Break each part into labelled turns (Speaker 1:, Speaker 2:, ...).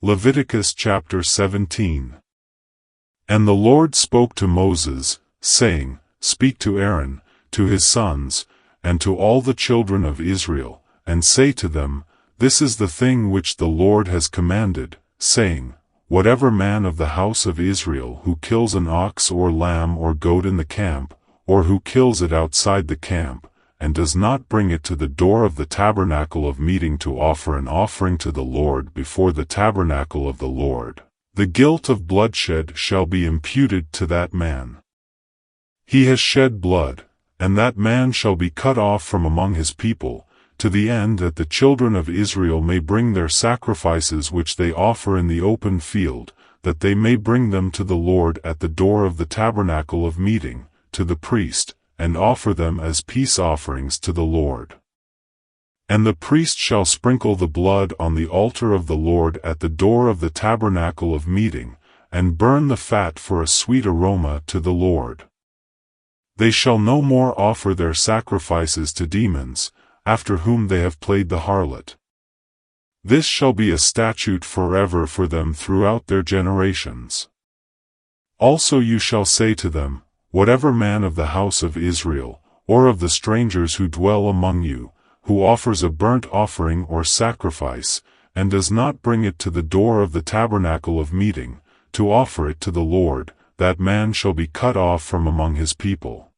Speaker 1: Leviticus chapter 17. And the Lord spoke to Moses, saying, Speak to Aaron, to his sons, and to all the children of Israel, and say to them, This is the thing which the Lord has commanded, saying, Whatever man of the house of Israel who kills an ox or lamb or goat in the camp, or who kills it outside the camp, and does not bring it to the door of the tabernacle of meeting to offer an offering to the Lord before the tabernacle of the Lord, the guilt of bloodshed shall be imputed to that man. He has shed blood, and that man shall be cut off from among his people, to the end that the children of Israel may bring their sacrifices which they offer in the open field, that they may bring them to the Lord at the door of the tabernacle of meeting, to the priest, and offer them as peace offerings to the Lord. And the priest shall sprinkle the blood on the altar of the Lord at the door of the tabernacle of meeting, and burn the fat for a sweet aroma to the Lord. They shall no more offer their sacrifices to demons, after whom they have played the harlot. This shall be a statute forever for them throughout their generations. Also you shall say to them, Whatever man of the house of Israel, or of the strangers who dwell among you, who offers a burnt offering or sacrifice, and does not bring it to the door of the tabernacle of meeting, to offer it to the Lord, that man shall be cut off from among his people.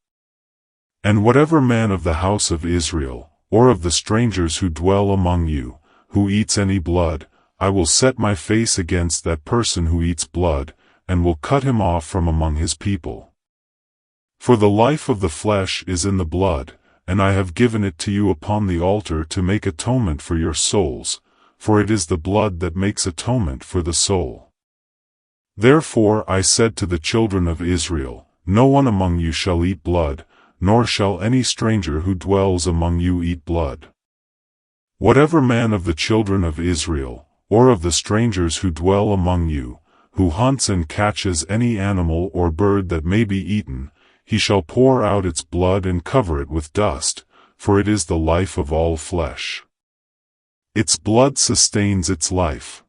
Speaker 1: And whatever man of the house of Israel, or of the strangers who dwell among you, who eats any blood, I will set my face against that person who eats blood, and will cut him off from among his people. For the life of the flesh is in the blood, and I have given it to you upon the altar to make atonement for your souls, for it is the blood that makes atonement for the soul. Therefore I said to the children of Israel, No one among you shall eat blood, nor shall any stranger who dwells among you eat blood. Whatever man of the children of Israel, or of the strangers who dwell among you, who hunts and catches any animal or bird that may be eaten, he shall pour out its blood and cover it with dust, for it is the life of all flesh. Its blood sustains its life.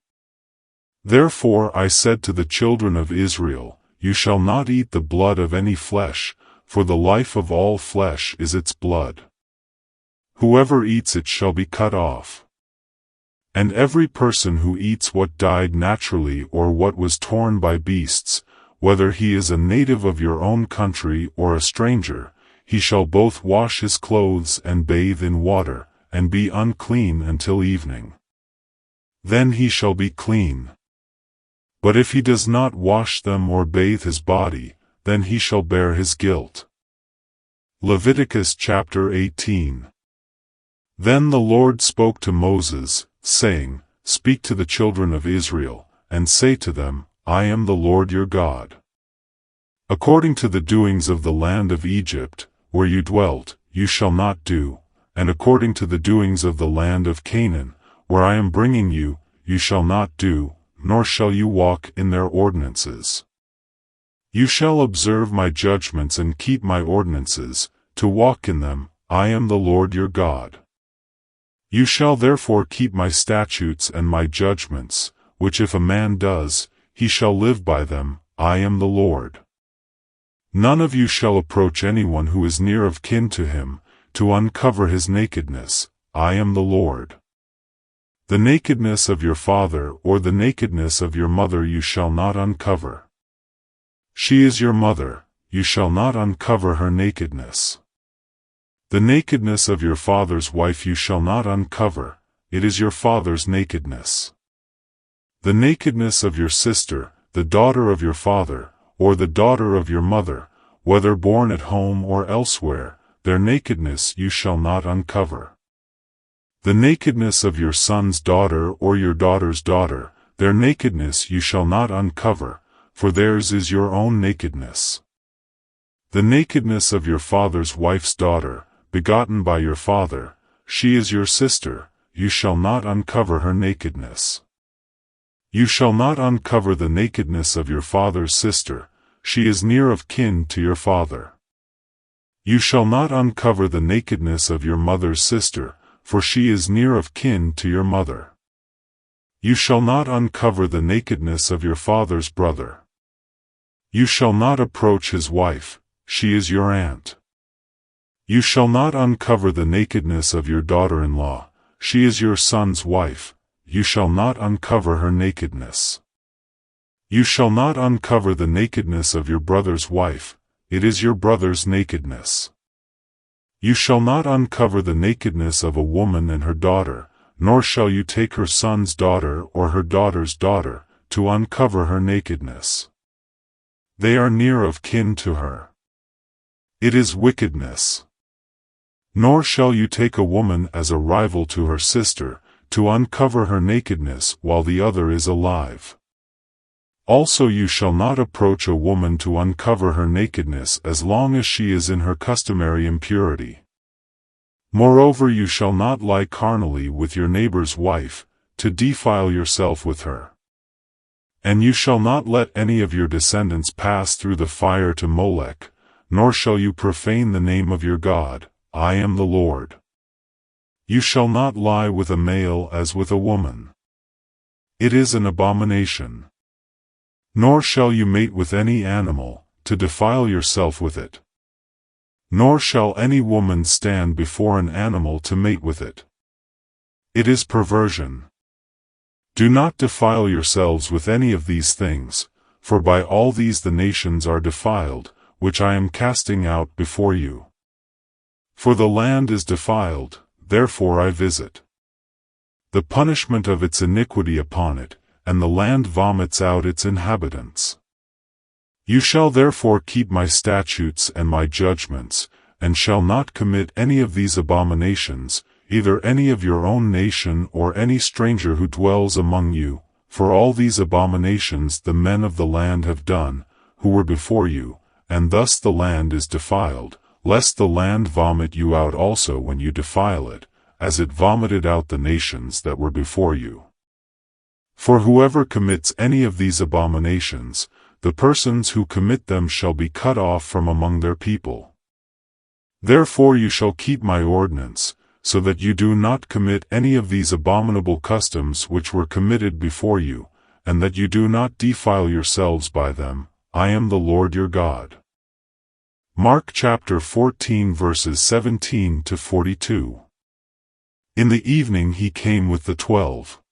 Speaker 1: Therefore I said to the children of Israel, You shall not eat the blood of any flesh, for the life of all flesh is its blood. Whoever eats it shall be cut off. And every person who eats what died naturally or what was torn by beasts, whether he is a native of your own country or a stranger, he shall both wash his clothes and bathe in water, and be unclean until evening. Then he shall be clean. But if he does not wash them or bathe his body, then he shall bear his guilt. Leviticus chapter 18. Then the Lord spoke to Moses, saying, Speak to the children of Israel, and say to them, I am the Lord your God. According to the doings of the land of Egypt, where you dwelt, you shall not do, and according to the doings of the land of Canaan, where I am bringing you, you shall not do, nor shall you walk in their ordinances. You shall observe my judgments and keep my ordinances, to walk in them, I am the Lord your God. You shall therefore keep my statutes and my judgments, which if a man does, he shall live by them, I am the Lord. None of you shall approach anyone who is near of kin to him, to uncover his nakedness, I am the Lord. The nakedness of your father or the nakedness of your mother you shall not uncover. She is your mother, you shall not uncover her nakedness. The nakedness of your father's wife you shall not uncover, it is your father's nakedness. The nakedness of your sister, the daughter of your father, or the daughter of your mother, whether born at home or elsewhere, their nakedness you shall not uncover. The nakedness of your son's daughter or your daughter's daughter, their nakedness you shall not uncover, for theirs is your own nakedness. The nakedness of your father's wife's daughter, begotten by your father, she is your sister, you shall not uncover her nakedness. You shall not uncover the nakedness of your father's sister, she is near of kin to your father. You shall not uncover the nakedness of your mother's sister, for she is near of kin to your mother. You shall not uncover the nakedness of your father's brother. You shall not approach his wife, she is your aunt. You shall not uncover the nakedness of your daughter-in-law, she is your son's wife, you shall not uncover her nakedness. You shall not uncover the nakedness of your brother's wife, it is your brother's nakedness. You shall not uncover the nakedness of a woman and her daughter, nor shall you take her son's daughter or her daughter's daughter, to uncover her nakedness. They are near of kin to her. It is wickedness. Nor shall you take a woman as a rival to her sister, to uncover her nakedness while the other is alive. Also you shall not approach a woman to uncover her nakedness as long as she is in her customary impurity. Moreover you shall not lie carnally with your neighbor's wife, to defile yourself with her. And you shall not let any of your descendants pass through the fire to Molech, nor shall you profane the name of your God, I am the Lord. You shall not lie with a male as with a woman. It is an abomination. Nor shall you mate with any animal, to defile yourself with it. Nor shall any woman stand before an animal to mate with it. It is perversion. Do not defile yourselves with any of these things, for by all these the nations are defiled, which I am casting out before you. For the land is defiled, therefore I visit the punishment of its iniquity upon it, and the land vomits out its inhabitants. You shall therefore keep my statutes and my judgments, and shall not commit any of these abominations, either any of your own nation or any stranger who dwells among you, for all these abominations the men of the land have done, who were before you, and thus the land is defiled, lest the land vomit you out also when you defile it, as it vomited out the nations that were before you. For whoever commits any of these abominations, the persons who commit them shall be cut off from among their people. Therefore you shall keep my ordinance, so that you do not commit any of these abominable customs which were committed before you, and that you do not defile yourselves by them, I am the Lord your God. Mark chapter 14 verses 17 to 42. In the evening he came with the 12.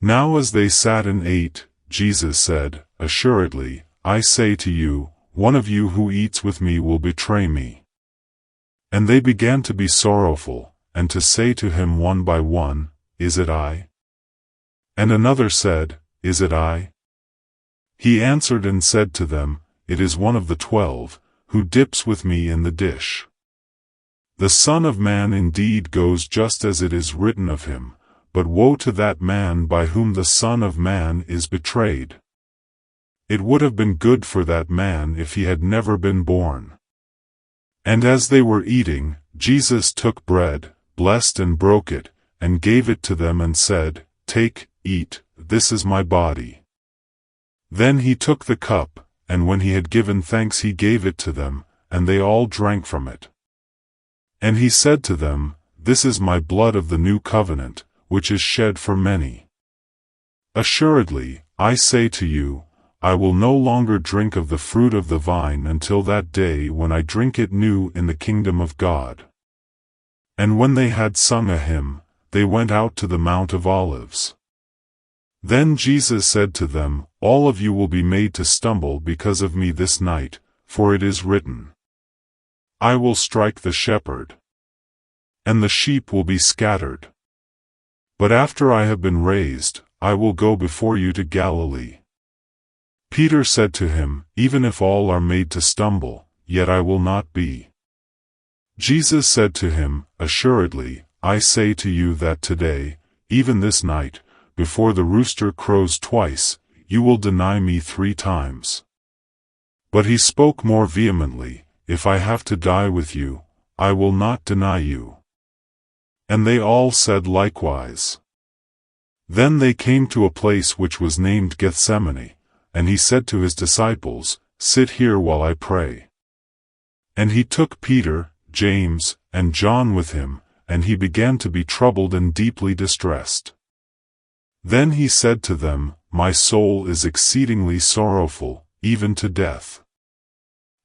Speaker 1: Now as they sat and ate, Jesus said, Assuredly, I say to you, one of you who eats with me will betray me. And they began to be sorrowful, and to say to him one by one, Is it I? And another said, Is it I? He answered and said to them, It is one of the 12, who dips with me in the dish. The Son of Man indeed goes just as it is written of him, but woe to that man by whom the Son of Man is betrayed. It would have been good for that man if he had never been born. And as they were eating, Jesus took bread, blessed and broke it, and gave it to them and said, Take, eat, this is my body. Then he took the cup, and when he had given thanks he gave it to them, and they all drank from it. And he said to them, This is my blood of the new covenant, which is shed for many. Assuredly, I say to you, I will no longer drink of the fruit of the vine until that day when I drink it new in the kingdom of God. And when they had sung a hymn, they went out to the Mount of Olives. Then Jesus said to them, All of you will be made to stumble because of me this night, for it is written, I will strike the shepherd, and the sheep will be scattered. But after I have been raised, I will go before you to Galilee. Peter said to him, Even if all are made to stumble, yet I will not be. Jesus said to him, Assuredly, I say to you that today, even this night, before the rooster crows twice, you will deny me 3 times. But he spoke more vehemently, If I have to die with you, I will not deny you. And they all said likewise. Then they came to a place which was named Gethsemane, and he said to his disciples, Sit here while I pray. And he took Peter, James, and John with him, and he began to be troubled and deeply distressed. Then he said to them, My soul is exceedingly sorrowful, even to death.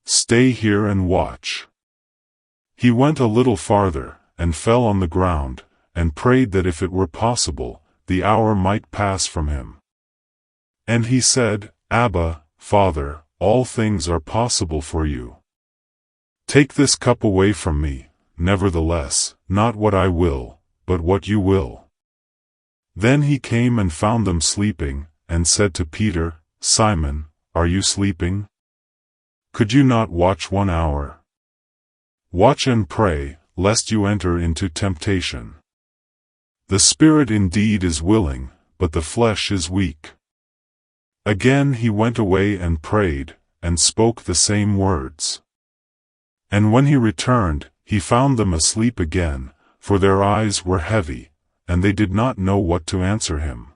Speaker 1: Stay here and watch. He went a little farther, and fell on the ground, and prayed that if it were possible, the hour might pass from him. And he said, Abba, Father, all things are possible for you. Take this cup away from me, nevertheless, not what I will, but what you will. Then he came and found them sleeping, and said to Peter, Simon, are you sleeping? Could you not watch 1 hour? Watch and pray, lest you enter into temptation. The spirit indeed is willing, but the flesh is weak. Again he went away and prayed, and spoke the same words. And when he returned, he found them asleep again, for their eyes were heavy, and they did not know what to answer him.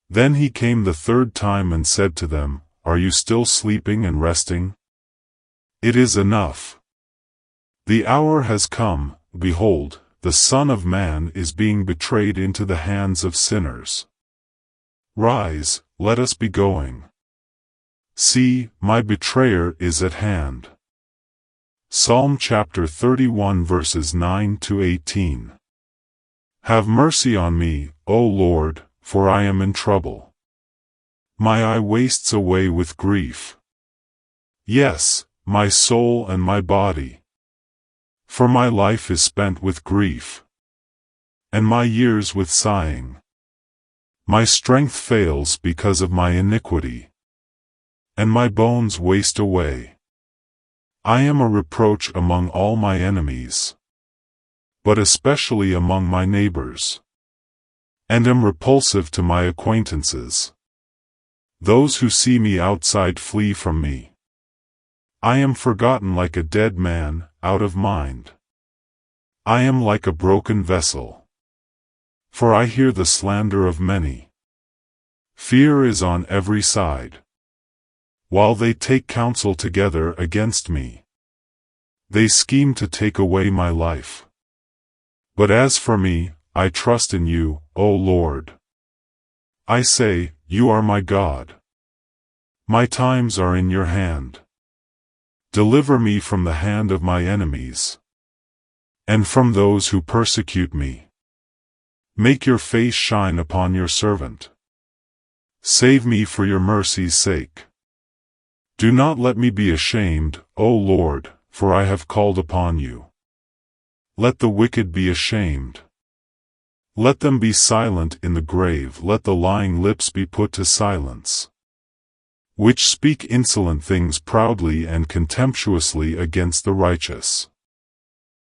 Speaker 1: Then he came the third time and said to them, Are you still sleeping and resting? It is enough. The hour has come, behold, the Son of Man is being betrayed into the hands of sinners. Rise, let us be going. See, my betrayer is at hand. Psalm chapter 31 verses 9 to 18. Have mercy on me, O Lord, for I am in trouble. My eye wastes away with grief. Yes, my soul and my body. For my life is spent with grief, and my years with sighing. My strength fails because of my iniquity, and my bones waste away. I am a reproach among all my enemies, but especially among my neighbors, and am repulsive to my acquaintances. Those who see me outside flee from me. I am forgotten like a dead man, out of mind. I am like a broken vessel, for I hear the slander of many. Fear is on every side, while they take counsel together against me. They scheme to take away my life. But as for me, I trust in you, O Lord. I say, You are my God. My times are in your hand. Deliver me from the hand of my enemies, and from those who persecute me. Make your face shine upon your servant. Save me for your mercy's sake. Do not let me be ashamed, O Lord, for I have called upon you. Let the wicked be ashamed. Let them be silent in the grave. Let the lying lips be put to silence, which speak insolent things proudly and contemptuously against the righteous.